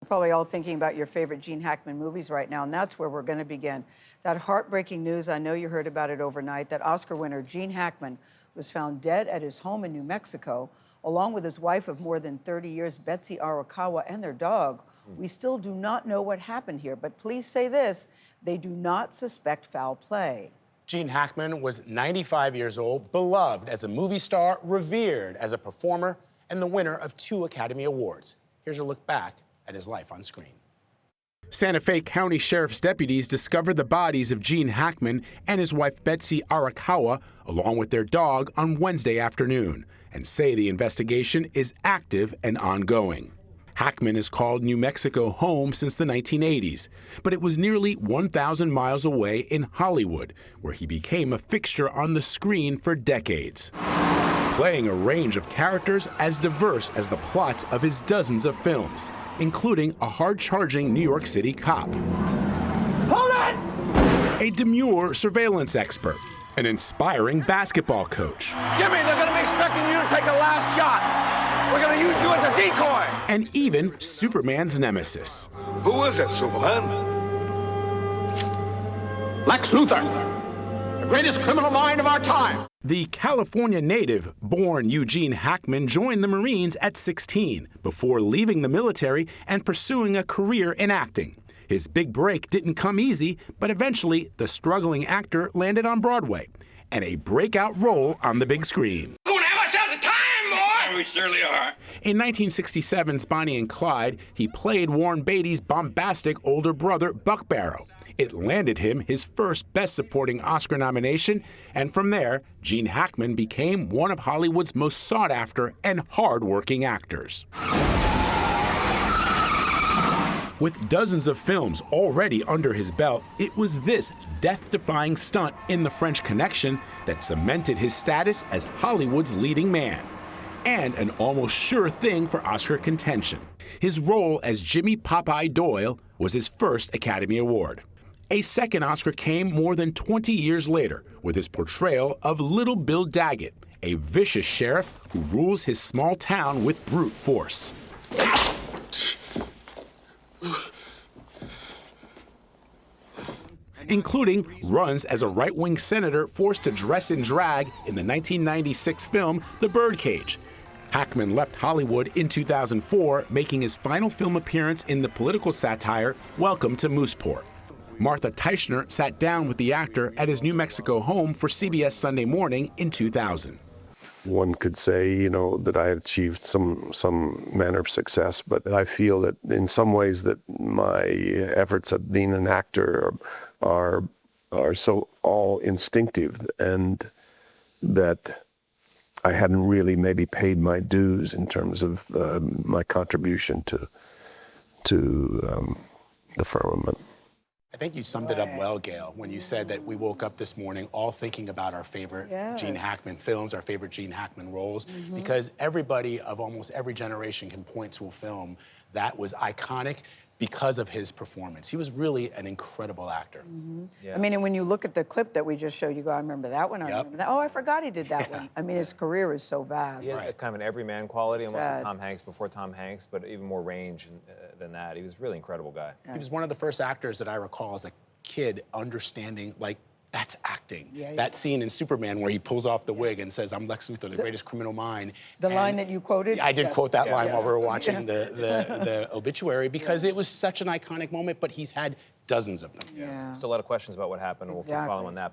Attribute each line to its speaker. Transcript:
Speaker 1: probably all thinking about your favorite Gene Hackman movies right now, and that's where we're going to begin. That heartbreaking news, I know you heard about it overnight, that Oscar winner Gene Hackman was found dead at his home in New Mexico, along with his wife of more than 30 years, Betsy Arakawa, and their dog. We still do not know what happened here, but please say this, they do not suspect foul play.
Speaker 2: Gene Hackman was 95 years old, beloved as a movie star, revered as a performer, and the winner of 2 Academy Awards. Here's a look back at his life on screen. Santa Fe County Sheriff's deputies discovered the bodies of Gene Hackman and his wife Betsy Arakawa, along with their dog, on Wednesday afternoon, and say the investigation is active and ongoing. Hackman has called New Mexico home since the 1980s, but it was nearly 1,000 miles away in Hollywood, where he became a fixture on the screen for decades, playing a range of characters as diverse as the plots of his dozens of films, including a hard-charging New York City cop, hold it! A demure surveillance expert, an inspiring basketball coach,
Speaker 3: Jimmy, they're going to be expecting you to take a last shot. We're going to use you as a decoy.
Speaker 2: And even Superman's nemesis.
Speaker 3: Who is it, Superman? Lex Luthor, the greatest criminal mind of our time.
Speaker 2: The California native, born Eugene Hackman, joined the Marines at 16 before leaving the military and pursuing a career in acting. His big break didn't come easy, but eventually the struggling actor landed on Broadway and a breakout role on the big screen.
Speaker 3: We're going to have ourselves a time, boy. We surely are.
Speaker 2: In 1967's Bonnie and Clyde, he played Warren Beatty's bombastic older brother, Buck Barrow. It landed him his first Best Supporting Oscar nomination, and from there, Gene Hackman became one of Hollywood's most sought-after and hard-working actors. With dozens of films already under his belt, it was this death-defying stunt in The French Connection that cemented his status as Hollywood's leading man, and an almost sure thing for Oscar contention. His role as Jimmy Popeye Doyle was his first Academy Award. A second Oscar came more than 20 years later with his portrayal of Little Bill Daggett, a vicious sheriff who rules his small town with brute force, including runs as a right-wing senator forced to dress in drag in the 1996 film The Birdcage. Hackman left Hollywood in 2004, making his final film appearance in the political satire Welcome to Mooseport. Martha Teichner sat down with the actor at his New Mexico home for CBS Sunday Morning in 2000.
Speaker 4: One could say, you know, that I achieved some manner of success, but I feel that in some ways that my efforts at being an actor are so all instinctive, and that I hadn't really maybe paid my dues in terms of my contribution to the firmament.
Speaker 2: I think you summed it up well, Gayle, when you said that we woke up this morning all thinking about our favorite Gene Hackman films, our favorite Gene Hackman roles, because everybody of almost every generation can point to a film that was iconic because of his performance. He was really an incredible actor.
Speaker 1: I mean, and when you look at the clip that we just showed, you go, I remember that one, I remember that. Oh, I forgot he did that one. I mean, his career is so vast.
Speaker 5: He had kind of an everyman quality, almost like Tom Hanks before Tom Hanks, but even more range than that. He was a really incredible guy.
Speaker 2: He was one of the first actors that I recall as a kid understanding, like, that's acting. That scene in Superman where he pulls off the wig and says, I'm Lex Luthor, the greatest criminal mind.
Speaker 1: The line that you quoted?
Speaker 2: I did quote that line while we were watching the obituary, because it was such an iconic moment, but he's had dozens of them.
Speaker 5: Still a lot of questions about what happened. We'll keep following that.